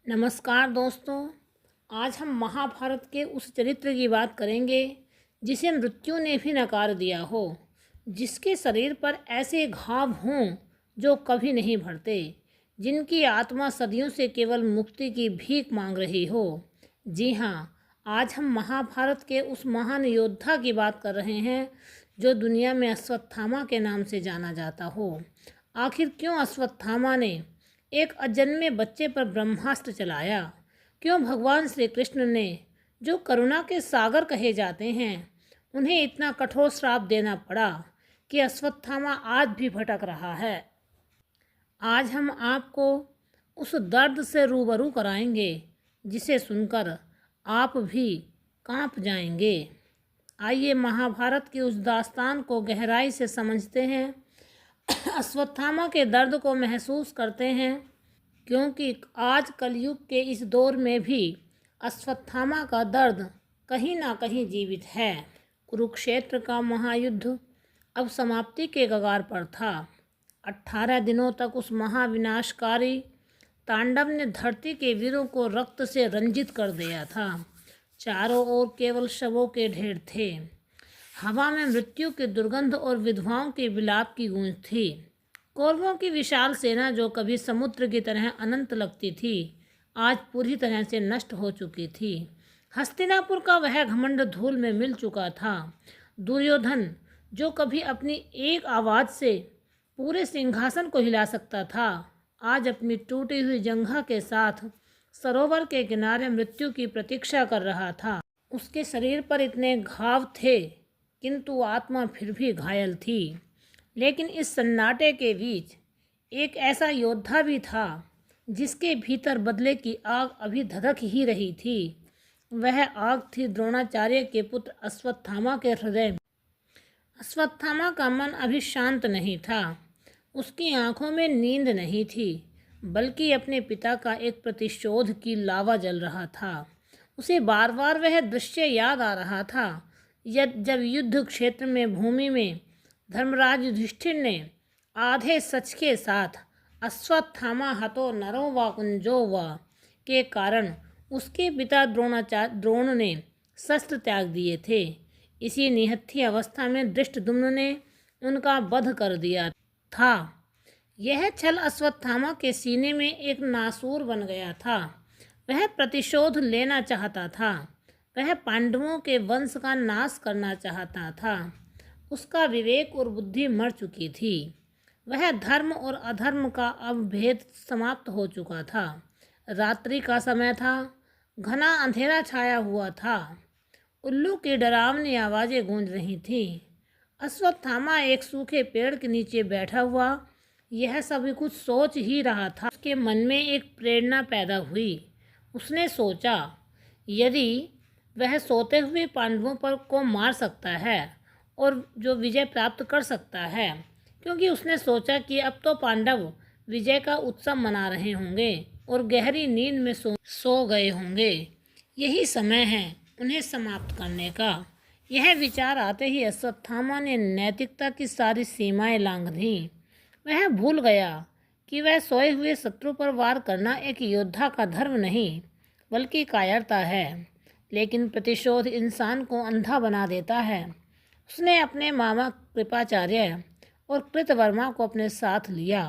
नमस्कार दोस्तों। आज हम महाभारत के उस चरित्र की बात करेंगे जिसे मृत्यु ने भी नकार दिया हो, जिसके शरीर पर ऐसे घाव हों जो कभी नहीं भरते, जिनकी आत्मा सदियों से केवल मुक्ति की भीख मांग रही हो। जी हाँ, आज हम महाभारत के उस महान योद्धा की बात कर रहे हैं जो दुनिया में अश्वत्थामा के नाम से जाना जाता हो। आखिर क्यों अश्वत्थामा ने एक अजन्मे बच्चे पर ब्रह्मास्त्र चलाया? क्यों भगवान श्री कृष्ण ने, जो करुणा के सागर कहे जाते हैं, उन्हें इतना कठोर श्राप देना पड़ा कि अश्वत्थामा आज भी भटक रहा है? आज हम आपको उस दर्द से रूबरू कराएंगे जिसे सुनकर आप भी कांप जाएंगे। आइए महाभारत की उस दास्तान को गहराई से समझते हैं, अश्वत्थामा के दर्द को महसूस करते हैं, क्योंकि आज कलयुग के इस दौर में भी अश्वत्थामा का दर्द कहीं ना कहीं जीवित है। कुरुक्षेत्र का महायुद्ध अब समाप्ति के कगार पर था। 18 दिनों तक उस महाविनाशकारी तांडव ने धरती के वीरों को रक्त से रंजित कर दिया था। चारों ओर केवल शवों के ढेर थे। हवा में मृत्यु की दुर्गंध और विधवाओं के विलाप की गूंज थी। कौरवों की विशाल सेना, जो कभी समुद्र की तरह अनंत लगती थी, आज पूरी तरह से नष्ट हो चुकी थी। हस्तिनापुर का वह घमंड धूल में मिल चुका था। दुर्योधन, जो कभी अपनी एक आवाज़ से पूरे सिंहासन को हिला सकता था, आज अपनी टूटी हुई जंघा के साथ सरोवर के किनारे मृत्यु की प्रतीक्षा कर रहा था। उसके शरीर पर इतने घाव थे, किंतु आत्मा फिर भी घायल थी। लेकिन इस सन्नाटे के बीच एक ऐसा योद्धा भी था जिसके भीतर बदले की आग अभी धधक ही रही थी। वह आग थी द्रोणाचार्य के पुत्र अश्वत्थामा के हृदय में। अश्वत्थामा का मन अभी शांत नहीं था। उसकी आंखों में नींद नहीं थी, बल्कि अपने पिता का एक प्रतिशोध की लावा जल रहा था। उसे बार बार वह दृश्य याद आ रहा था जब युद्ध क्षेत्र में भूमि में धर्मराज युधिष्ठिर ने आधे सच के साथ अश्वत्थामा हतो नरो व कुंजो व के कारण उसके पिता द्रोण ने शस्त्र त्याग दिए थे। इसी निहत्थी अवस्था में धृष्टद्युम्न ने उनका वध कर दिया था। यह छल अश्वत्थामा के सीने में एक नासूर बन गया था। वह प्रतिशोध लेना चाहता था। वह पांडवों के वंश का नाश करना चाहता था। उसका विवेक और बुद्धि मर चुकी थी। वह धर्म और अधर्म का अब भेद समाप्त हो चुका था। रात्रि का समय था। घना अंधेरा छाया हुआ था। उल्लू की डरावनी आवाज़ें गूंज रही थीं। अश्वत्थामा एक सूखे पेड़ के नीचे बैठा हुआ यह सभी कुछ सोच ही रहा था। उसके मन में एक प्रेरणा पैदा हुई। उसने सोचा, यदि वह सोते हुए पांडवों पर को मार सकता है और जो विजय प्राप्त कर सकता है, क्योंकि उसने सोचा कि अब तो पांडव विजय का उत्सव मना रहे होंगे और गहरी नींद में सो गए होंगे, यही समय है उन्हें समाप्त करने का। यह विचार आते ही अश्वत्थामा ने नैतिकता की सारी सीमाएं लांघ दीं। वह भूल गया कि वह सोए हुए शत्रु पर वार करना एक योद्धा का धर्म नहीं, बल्कि कायरता है। लेकिन प्रतिशोध इंसान को अंधा बना देता है। उसने अपने मामा कृपाचार्य और कृतवर्मा को अपने साथ लिया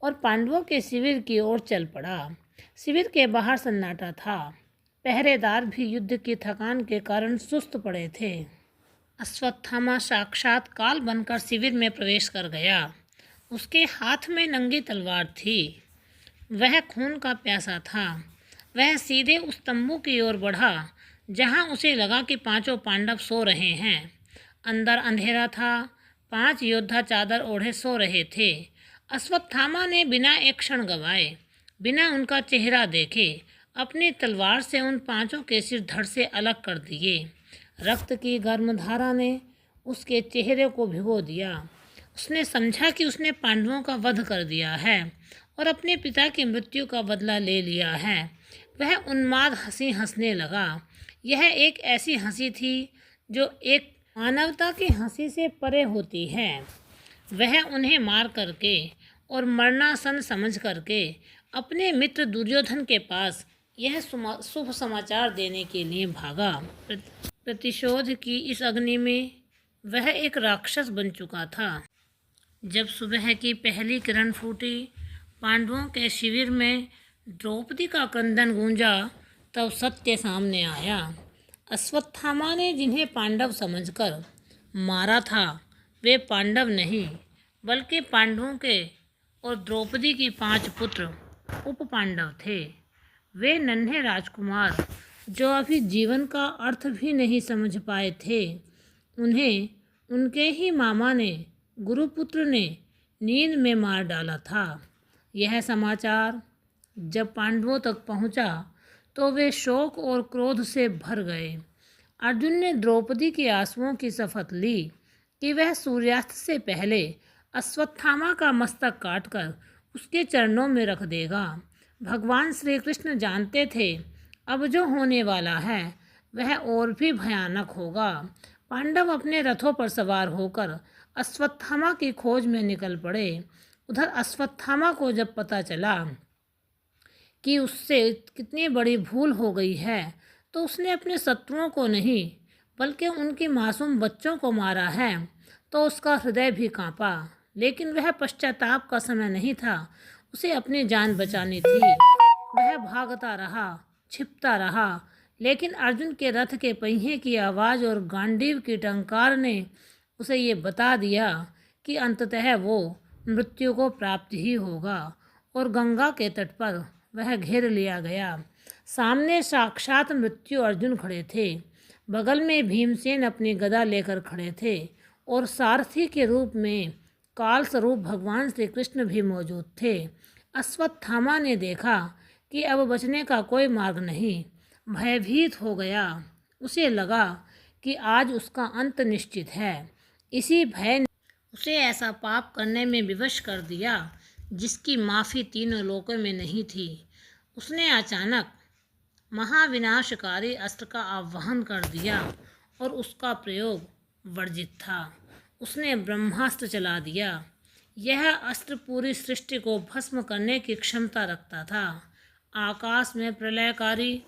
और पांडवों के शिविर की ओर चल पड़ा। शिविर के बाहर सन्नाटा था। पहरेदार भी युद्ध की थकान के कारण सुस्त पड़े थे। अश्वत्थामा साक्षात काल बनकर शिविर में प्रवेश कर गया। उसके हाथ में नंगी तलवार थी। वह खून का प्यासा था। वह सीधे उस तंबू की ओर बढ़ा जहां उसे लगा कि पांचों पांडव सो रहे हैं। अंदर अंधेरा था। 5 योद्धा चादर ओढ़े सो रहे थे। अश्वत्थामा ने बिना एक क्षण गंवाए, बिना उनका चेहरा देखे, अपनी तलवार से उन पांचों के सिर धड़ से अलग कर दिए। रक्त की गर्म धारा ने उसके चेहरे को भिगो दिया। उसने समझा कि उसने पांडवों का वध कर दिया है और अपने पिता की मृत्यु का बदला ले लिया है। वह उन्माद हंसी हंसने लगा। यह एक ऐसी हंसी थी जो एक मानवता की हंसी से परे होती है। वह उन्हें मार करके और मरणासन समझ करके अपने मित्र दुर्योधन के पास यह शुभ समाचार देने के लिए भागा। प्रतिशोध की इस अग्नि में वह एक राक्षस बन चुका था। जब सुबह की पहली किरण फूटी, पांडवों के शिविर में द्रौपदी का क्रंदन गूंजा, तब सत्य सामने आया। अश्वत्थामा ने जिन्हें पांडव समझकर मारा था, वे पांडव नहीं बल्कि पांडवों के और द्रौपदी की 5 पुत्र उप पांडव थे। वे नन्हे राजकुमार जो अभी जीवन का अर्थ भी नहीं समझ पाए थे। उन्हें उनके ही मामा ने, गुरुपुत्र ने, नींद में मार डाला था। यह समाचार जब पांडवों तक पहुंचा तो वे शोक और क्रोध से भर गए। अर्जुन ने द्रौपदी के आंसुओं की शपथ ली कि वह सूर्यास्त से पहले अश्वत्थामा का मस्तक काटकर उसके चरणों में रख देगा। भगवान श्री कृष्ण जानते थे अब जो होने वाला है वह और भी भयानक होगा। पांडव अपने रथों पर सवार होकर अश्वत्थामा की खोज में निकल पड़े। उधर अश्वत्थामा को जब पता चला कि उससे कितनी बड़ी भूल हो गई है तो उसने अपने शत्रुओं को नहीं बल्कि उनके मासूम बच्चों को मारा है, तो उसका हृदय भी कांपा। लेकिन वह पश्चाताप का समय नहीं था, उसे अपनी जान बचानी थी। वह भागता रहा, छिपता रहा, लेकिन अर्जुन के रथ के पहिए की आवाज़ और गांडीव की टंकार ने उसे ये बता दिया कि अंततः वो मृत्यु को प्राप्त ही होगा। और गंगा के तट पर वह घेर लिया गया। सामने साक्षात मृत्यु अर्जुन खड़े थे, बगल में भीमसेन अपनी गदा लेकर खड़े थे और सारथी के रूप में काल स्वरूप भगवान श्री कृष्ण भी मौजूद थे। अश्वत्थामा ने देखा कि अब बचने का कोई मार्ग नहीं, भयभीत हो गया। उसे लगा कि आज उसका अंत निश्चित है। इसी भय ने उसे ऐसा पाप करने में विवश कर दिया जिसकी माफ़ी तीनों लोकों में नहीं थी। उसने अचानक महाविनाशकारी अस्त्र का आह्वान कर दिया और उसका प्रयोग वर्जित था। उसने ब्रह्मास्त्र चला दिया। यह अस्त्र पूरी सृष्टि को भस्म करने की क्षमता रखता था। आकाश में प्रलयकारी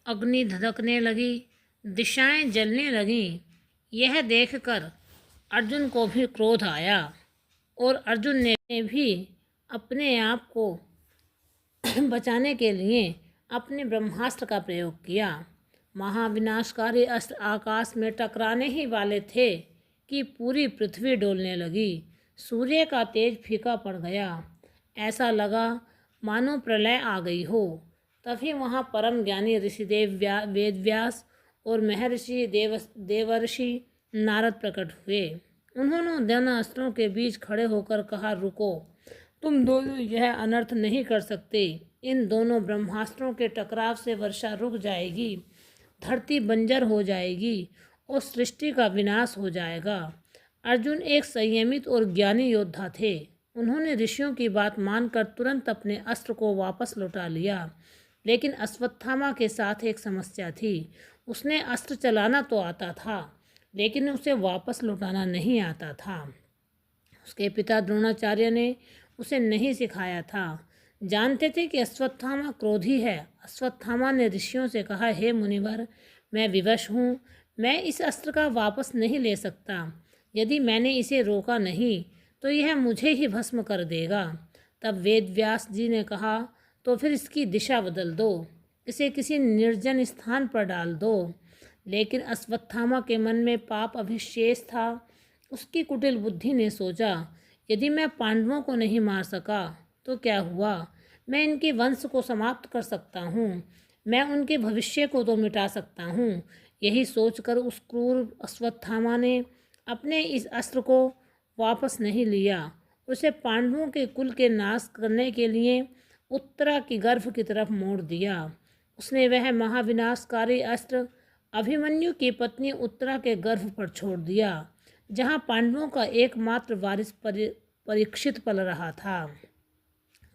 अग्नि धधकने लगी, दिशाएं जलने लगीं। यह देखकर अर्जुन को भी क्रोध आया और अर्जुन ने भी अपने आप को बचाने के लिए अपने ब्रह्मास्त्र का प्रयोग किया। महाविनाशकारी अस्त्र आकाश में टकराने ही वाले थे कि पूरी पृथ्वी डोलने लगी। सूर्य का तेज फीका पड़ गया। ऐसा लगा मानो प्रलय आ गई हो। तभी वहाँ परम ज्ञानी ऋषिदेव वेदव्यास और महर्षि देवर्षि नारद प्रकट हुए। उन्होंने दोनों अस्त्रों के बीच खड़े होकर कहा, रुको, तुम दोनों यह अनर्थ नहीं कर सकते। इन दोनों ब्रह्मास्त्रों के टकराव से वर्षा रुक जाएगी, धरती बंजर हो जाएगी और सृष्टि का विनाश हो जाएगा। अर्जुन एक संयमित और ज्ञानी योद्धा थे। उन्होंने ऋषियों की बात मानकर तुरंत अपने अस्त्र को वापस लौटा लिया। लेकिन अश्वत्थामा के साथ एक समस्या थी। उसने अस्त्र चलाना तो आता था, लेकिन उसे वापस लौटाना नहीं आता था। उसके पिता द्रोणाचार्य ने उसे नहीं सिखाया था। जानते थे कि अश्वत्थामा क्रोधी है। अश्वत्थामा ने ऋषियों से कहा, हे मुनिवर, मैं विवश हूँ, मैं इस अस्त्र का वापस नहीं ले सकता। यदि मैंने इसे रोका नहीं तो यह मुझे ही भस्म कर देगा। तब वेद व्यास जी ने कहा, तो फिर इसकी दिशा बदल दो, इसे किसी निर्जन स्थान पर डाल दो। लेकिन अश्वत्थामा के मन में पाप अभिशेष था। उसकी कुटिल बुद्धि ने सोचा, यदि मैं पांडवों को नहीं मार सका तो क्या हुआ, मैं इनके वंश को समाप्त कर सकता हूँ, मैं उनके भविष्य को तो मिटा सकता हूँ। यही सोचकर उस क्रूर अश्वत्थामा ने अपने इस अस्त्र को वापस नहीं लिया। उसे पांडवों के कुल के नाश करने के लिए उत्तरा की गर्भ की तरफ मोड़ दिया। उसने वह महाविनाशकारी अस्त्र अभिमन्यु की पत्नी उत्तरा के गर्भ पर छोड़ दिया, जहाँ पांडवों का एकमात्र वारिस परीक्षित पल रहा था।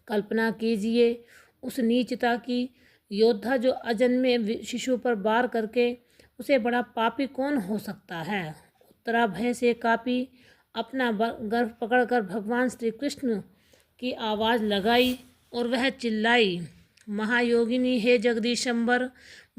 कल्पना कीजिए उस नीचता की। योद्धा जो अजन्मे शिशु पर वार करके, उसे बड़ा पापी कौन हो सकता है। उत्तरा भय से कांपी, अपना गर्भ पकड़कर भगवान श्री कृष्ण की आवाज़ लगाई, और वह चिल्लाई, महायोगिनी हे जगदीशंबर,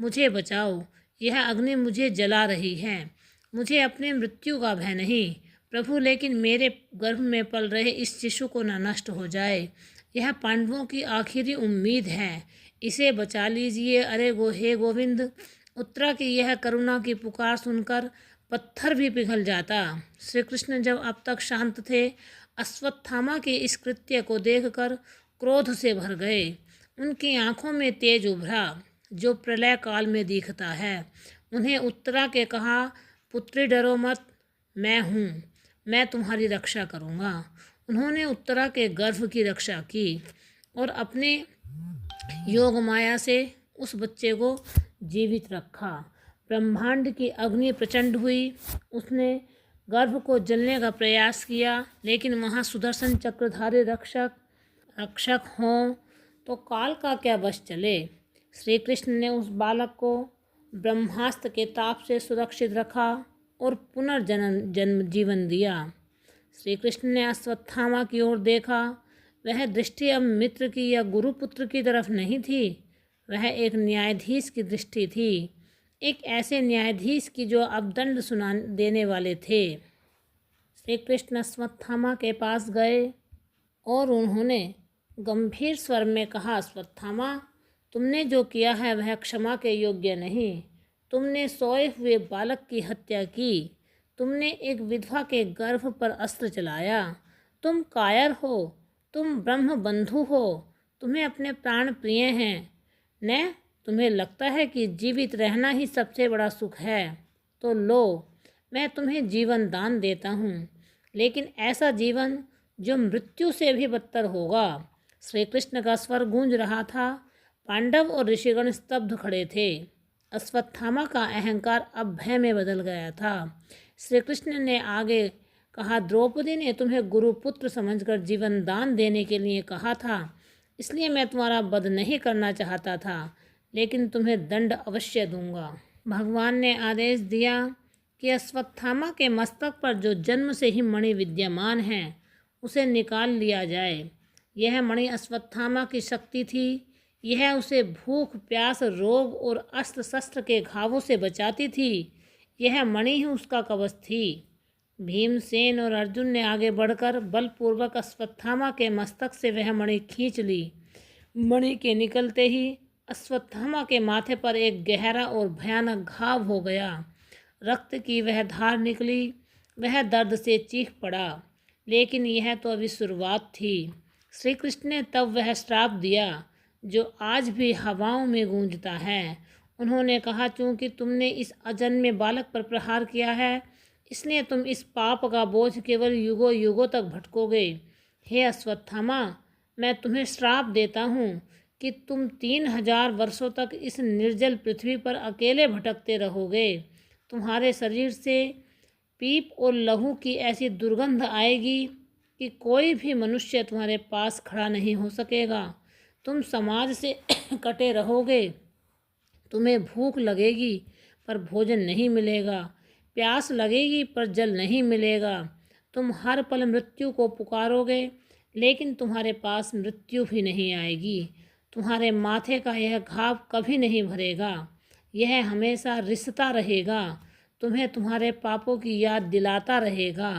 मुझे बचाओ, यह अग्नि मुझे जला रही है। मुझे अपने मृत्यु का भय नहीं प्रभु, लेकिन मेरे गर्भ में पल रहे इस शिशु को न नष्ट हो जाए। यह पांडवों की आखिरी उम्मीद है, इसे बचा लीजिए। अरे हे गोविंद। उत्तरा की यह करुणा की पुकार सुनकर पत्थर भी पिघल जाता। श्री कृष्ण जब अब तक शांत थे, अश्वत्थामा के इस कृत्य को देखकर क्रोध से भर गए। उनकी आंखों में तेज उभरा, जो प्रलय काल में दिखता है। उन्हें उत्तरा के कहा, पुत्री डरो मत, मैं हूँ, मैं तुम्हारी रक्षा करूँगा। उन्होंने उत्तरा के गर्भ की रक्षा की और अपने योग माया से उस बच्चे को जीवित रखा। ब्रह्मांड की अग्नि प्रचंड हुई, उसने गर्भ को जलने का प्रयास किया, लेकिन वहाँ सुदर्शन चक्रधारी रक्षक हों तो काल का क्या बस चले। श्री कृष्ण ने उस बालक को ब्रह्मास्त्र के ताप से सुरक्षित रखा और पुनर्जन्म जीवन दिया। श्री कृष्ण ने अश्वत्थामा की ओर देखा। वह दृष्टि अब मित्र की या गुरुपुत्र की तरफ नहीं थी, वह एक न्यायाधीश की दृष्टि थी, एक ऐसे न्यायाधीश की जो अब दंड सुना देने वाले थे। श्री कृष्ण अश्वत्थामा के पास गए और उन्होंने गंभीर स्वर में कहा, अश्वत्थामा, तुमने जो किया है वह क्षमा के योग्य नहीं। तुमने सोए हुए बालक की हत्या की, तुमने एक विधवा के गर्भ पर अस्त्र चलाया। तुम कायर हो, तुम ब्रह्म बंधु हो, तुम्हें अपने प्राण प्रिय हैं न? तुम्हें लगता है कि जीवित रहना ही सबसे बड़ा सुख है, तो लो, मैं तुम्हें जीवन दान देता हूँ, लेकिन ऐसा जीवन जो मृत्यु से भी बदतर होगा। श्री कृष्ण का स्वर गूंज रहा था। पांडव और ऋषिगण स्तब्ध खड़े थे। अश्वत्थामा का अहंकार अब भय में बदल गया था। श्री कृष्ण ने आगे कहा, द्रौपदी ने तुम्हें गुरुपुत्र समझकर जीवन दान देने के लिए कहा था, इसलिए मैं तुम्हारा वध नहीं करना चाहता था, लेकिन तुम्हें दंड अवश्य दूंगा। भगवान ने आदेश दिया कि अश्वत्थामा के मस्तक पर जो जन्म से ही मणि विद्यमान है उसे निकाल लिया जाए। यह मणि अश्वत्थामा की शक्ति थी। यह उसे भूख, प्यास, रोग और अस्त्र शस्त्र के घावों से बचाती थी। यह मणि ही उसका कवच थी। भीमसेन और अर्जुन ने आगे बढ़कर बलपूर्वक अश्वत्थामा के मस्तक से वह मणि खींच ली। मणि के निकलते ही अश्वत्थामा के माथे पर एक गहरा और भयानक घाव हो गया। रक्त की वह धार निकली। वह दर्द से चीख पड़ा, लेकिन यह तो अभी शुरुआत थी। श्री कृष्ण ने तब वह श्राप दिया जो आज भी हवाओं में गूंजता है। उन्होंने कहा, चूंकि तुमने इस अजन्मे बालक पर प्रहार किया है, इसलिए तुम इस पाप का बोझ केवल युगों युगों तक भटकोगे। हे अश्वत्थामा, मैं तुम्हें श्राप देता हूँ कि तुम 3000 वर्षों तक इस निर्जल पृथ्वी पर अकेले भटकते रहोगे। तुम्हारे शरीर से पीप और लहू की ऐसी दुर्गंध आएगी कि कोई भी मनुष्य तुम्हारे पास खड़ा नहीं हो सकेगा। तुम समाज से कटे रहोगे। तुम्हें भूख लगेगी पर भोजन नहीं मिलेगा, प्यास लगेगी पर जल नहीं मिलेगा। तुम हर पल मृत्यु को पुकारोगे, लेकिन तुम्हारे पास मृत्यु भी नहीं आएगी। तुम्हारे माथे का यह घाव कभी नहीं भरेगा, यह हमेशा रिसता रहेगा, तुम्हें तुम्हारे पापों की याद दिलाता रहेगा।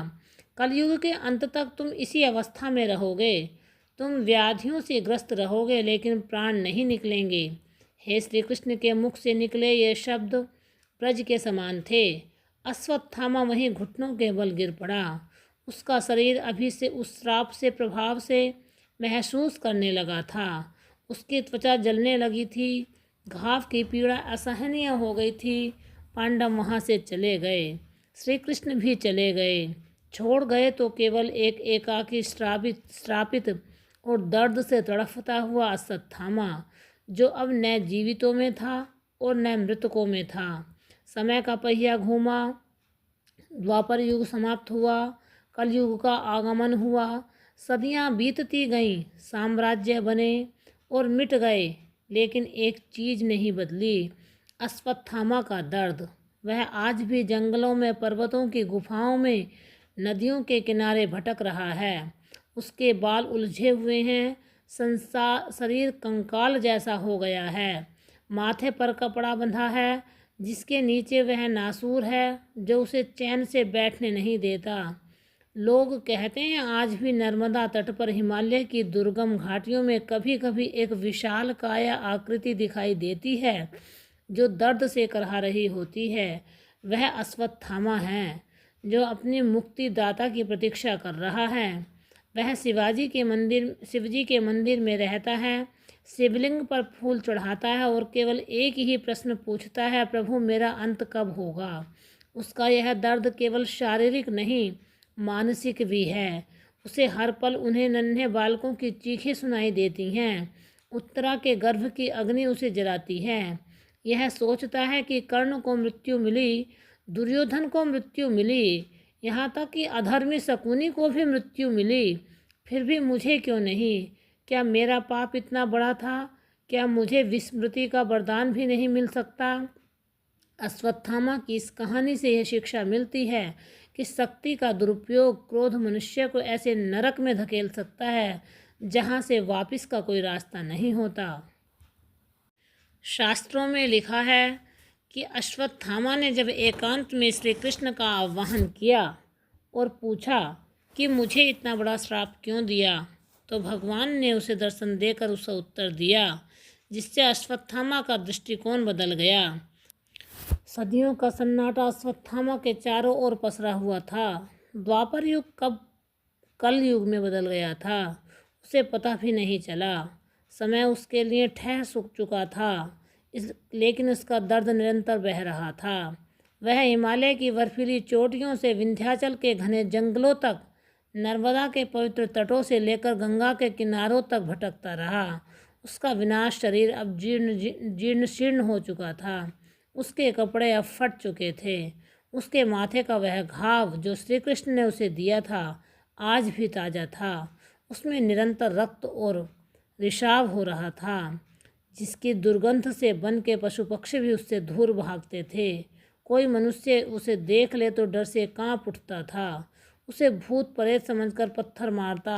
कलयुग के अंत तक तुम इसी अवस्था में रहोगे। तुम व्याधियों से ग्रस्त रहोगे, लेकिन प्राण नहीं निकलेंगे। हे श्री कृष्ण के मुख से निकले ये शब्द ब्रज के समान थे। अश्वत्थामा वहीं घुटनों के बल गिर पड़ा। उसका शरीर अभी से उस श्राप से प्रभाव से महसूस करने लगा था। उसकी त्वचा जलने लगी थी। घाव की पीड़ा असहनीय हो गई थी। पांडव वहाँ से चले गए। श्री कृष्ण भी चले गए। छोड़ गए तो केवल एक एकाकी श्रापित और दर्द से तड़फता हुआ अश्वत्थामा, जो अब न जीवितों में था और न मृतकों में था। समय का पहिया घूमा। द्वापर युग समाप्त हुआ, कलयुग का आगमन हुआ। सदियां बीतती गईं, साम्राज्य बने और मिट गए, लेकिन एक चीज़ नहीं बदली, अश्वत्थामा का दर्द। वह आज भी जंगलों में, पर्वतों की गुफाओं में, नदियों के किनारे भटक रहा है। उसके बाल उलझे हुए हैं, शरीर कंकाल जैसा हो गया है। माथे पर कपड़ा बंधा है, जिसके नीचे वह नासूर है जो उसे चैन से बैठने नहीं देता। लोग कहते हैं आज भी नर्मदा तट पर हिमालय की दुर्गम घाटियों में कभी कभी एक विशाल काया आकृति दिखाई देती है जो दर्द से करहा रही होती है। वह अश्वत्थामा है जो अपनी मुक्तिदाता की प्रतीक्षा कर रहा है। वह शिवजी के मंदिर में रहता है, शिवलिंग पर फूल चढ़ाता है और केवल एक ही प्रश्न पूछता है, प्रभु मेरा अंत कब होगा। उसका यह दर्द केवल शारीरिक नहीं, मानसिक भी है। उसे हर पल उन्हें नन्हे बालकों की चीखें सुनाई देती हैं। उत्तरा के गर्भ की अग्नि उसे जलाती है। यह सोचता है कि कर्ण को मृत्यु मिली, दुर्योधन को मृत्यु मिली, यहाँ तक कि अधर्मी शकुनी को भी मृत्यु मिली, फिर भी मुझे क्यों नहीं? क्या मेरा पाप इतना बड़ा था? क्या मुझे विस्मृति का वरदान भी नहीं मिल सकता? अश्वत्थामा की इस कहानी से यह शिक्षा मिलती है कि शक्ति का दुरुपयोग क्रोध मनुष्य को ऐसे नरक में धकेल सकता है जहाँ से वापस का कोई रास्ता नहीं होता। शास्त्रों में लिखा है कि अश्वत्थामा ने जब एकांत में श्री कृष्ण का आह्वान किया और पूछा कि मुझे इतना बड़ा श्राप क्यों दिया, तो भगवान ने उसे दर्शन देकर उसे उत्तर दिया, जिससे अश्वत्थामा का दृष्टिकोण बदल गया। सदियों का सन्नाटा अश्वत्थामा के चारों ओर पसरा हुआ था। द्वापर युग कब कल युग में बदल गया था, उसे पता भी नहीं चला। समय उसके लिए ठहर सूख चुका था, लेकिन उसका दर्द निरंतर बह रहा था। वह हिमालय की बर्फीली चोटियों से विंध्याचल के घने जंगलों तक, नर्मदा के पवित्र तटों से लेकर गंगा के किनारों तक भटकता रहा। उसका विनाश शरीर अब जीर्ण शीर्ण हो चुका था। उसके कपड़े अब फट चुके थे। उसके माथे का वह घाव जो श्री कृष्ण ने उसे दिया था आज भी ताज़ा था। उसमें निरंतर रक्त और रिसाव हो रहा था, जिसकी दुर्गंध से वन के पशु पक्षी भी उससे दूर भागते थे। कोई मनुष्य उसे देख ले तो डर से कांप उठता था। उसे भूत प्रेत समझकर पत्थर मारता,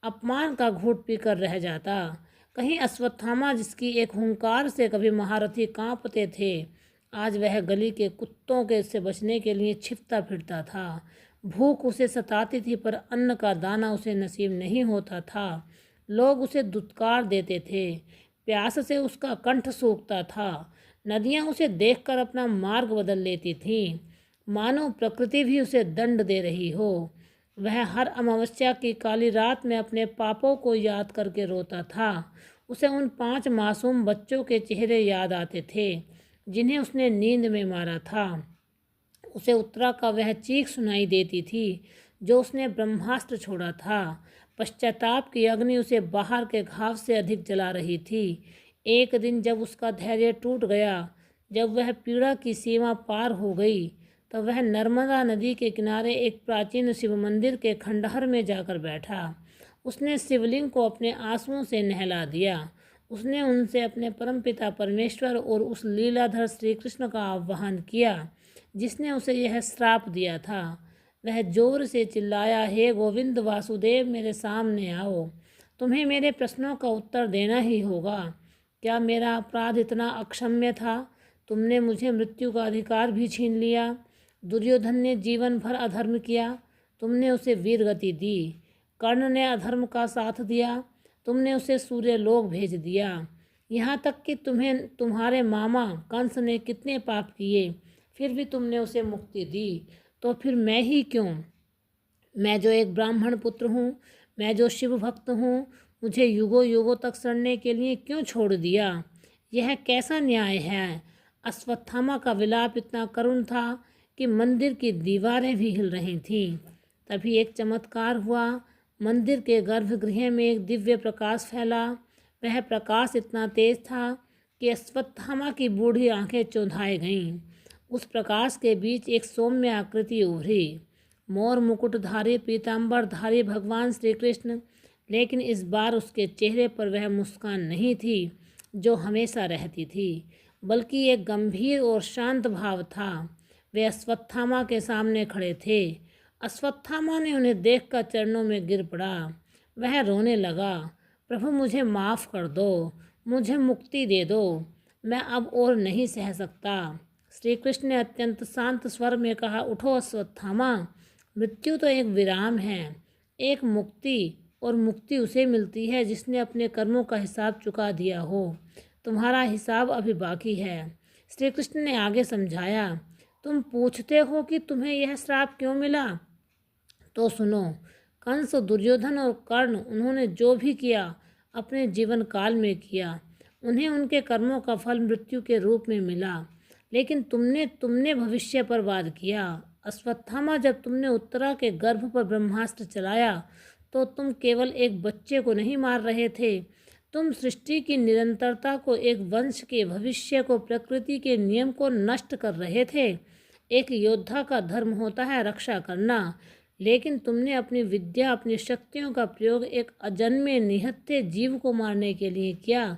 अपमान का घूंट पीकर रह जाता। कहीं अश्वत्थामा जिसकी एक हुंकार से कभी महारथी कांपते थे, आज वह गली के कुत्तों के से बचने के लिए छिपता फिरता था। भूख उसे सताती थी पर अन्न का दाना उसे नसीब नहीं होता था। लोग उसे दुत्कार देते थे, प्यास से उसका कंठ सूखता था। नदियाँ उसे देखकर अपना मार्ग बदल लेती थीं, मानो प्रकृति भी उसे दंड दे रही हो। वह हर अमावस्या की काली रात में अपने पापों को याद करके रोता था। उसे उन 5 मासूम बच्चों के चेहरे याद आते थे जिन्हें उसने नींद में मारा था। उसे उत्तरा का वह चीख सुनाई देती थी जो उसने ब्रह्मास्त्र छोड़ा था। पश्चाताप की अग्नि उसे बाहर के घाव से अधिक जला रही थी। एक दिन जब उसका धैर्य टूट गया, जब वह पीड़ा की सीमा पार हो गई, तब वह नर्मदा नदी के किनारे एक प्राचीन शिव मंदिर के खंडहर में जाकर बैठा। उसने शिवलिंग को अपने आंसुओं से नहला दिया। उसने उनसे अपने परमपिता परमेश्वर और उस लीलाधर श्री कृष्ण का आह्वान किया जिसने उसे यह श्राप दिया था। वह जोर से चिल्लाया, हे गोविंद वासुदेव, मेरे सामने आओ। तुम्हें मेरे प्रश्नों का उत्तर देना ही होगा। क्या मेरा अपराध इतना अक्षम्य था? तुमने मुझे मृत्यु का अधिकार भी छीन लिया। दुर्योधन ने जीवन भर अधर्म किया, तुमने उसे वीरगति दी। कर्ण ने अधर्म का साथ दिया, तुमने उसे सूर्यलोक भेज दिया। यहाँ तक कि तुम्हारे मामा कंस ने कितने पाप किए, फिर भी तुमने उसे मुक्ति दी। तो फिर मैं ही क्यों? मैं जो एक ब्राह्मण पुत्र हूँ, मैं जो शिव भक्त हूँ, मुझे युगों युगों तक सड़ने के लिए क्यों छोड़ दिया? यह कैसा न्याय है? अश्वत्थामा का विलाप इतना करुण था कि मंदिर की दीवारें भी हिल रही थीं। तभी एक चमत्कार हुआ। मंदिर के गर्भगृह में एक दिव्य प्रकाश फैला। वह प्रकाश इतना तेज था कि अश्वत्थामा की बूढ़ी आंखें चौंधाई गईं। उस प्रकाश के बीच एक सौम्य आकृति उभरी, मोर मुकुटधारी पीताम्बरधारी भगवान श्री कृष्ण। लेकिन इस बार उसके चेहरे पर वह मुस्कान नहीं थी जो हमेशा रहती थी, बल्कि एक गंभीर और शांत भाव था। वे अश्वत्थामा के सामने खड़े थे। अश्वत्थामा ने उन्हें देखकर चरणों में गिर पड़ा। वह रोने लगा, प्रभु मुझे माफ़ कर दो, मुझे मुक्ति दे दो, मैं अब और नहीं सह सकता। श्री कृष्ण ने अत्यंत शांत स्वर में कहा, उठो अश्वत्थामा, मृत्यु तो एक विराम है, एक मुक्ति, और मुक्ति उसे मिलती है जिसने अपने कर्मों का हिसाब चुका दिया हो। तुम्हारा हिसाब अभी बाकी है। श्री कृष्ण ने आगे समझाया, तुम पूछते हो कि तुम्हें यह श्राप क्यों मिला, तो सुनो। कंस, दुर्योधन और कर्ण, उन्होंने जो भी किया अपने जीवन काल में किया, उन्हें उनके कर्मों का फल मृत्यु के रूप में मिला। लेकिन तुमने भविष्य पर वाद किया। अश्वत्थामा, जब तुमने उत्तरा के गर्भ पर ब्रह्मास्त्र चलाया तो तुम केवल एक बच्चे को नहीं मार रहे थे, तुम सृष्टि की निरंतरता को, एक वंश के भविष्य को, प्रकृति के नियम को नष्ट कर रहे थे। एक योद्धा का धर्म होता है रक्षा करना, लेकिन तुमने अपनी विद्या, अपनी शक्तियों का प्रयोग एक अजन्मे निहत्थे जीव को मारने के लिए किया।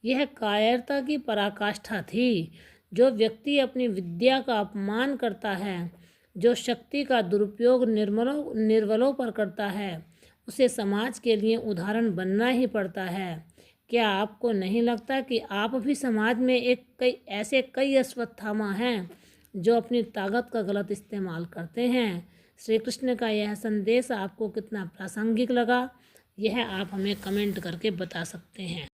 यह कायरता की पराकाष्ठा थी। जो व्यक्ति अपनी विद्या का अपमान करता है, जो शक्ति का दुरुपयोग निर्बलों पर करता है, उसे समाज के लिए उदाहरण बनना ही पड़ता है। क्या आपको नहीं लगता कि आप भी समाज में ऐसे कई अश्वत्थामा हैं जो अपनी ताकत का गलत इस्तेमाल करते हैं? श्री कृष्ण का यह संदेश आपको कितना प्रासंगिक लगा, यह आप हमें कमेंट करके बता सकते हैं।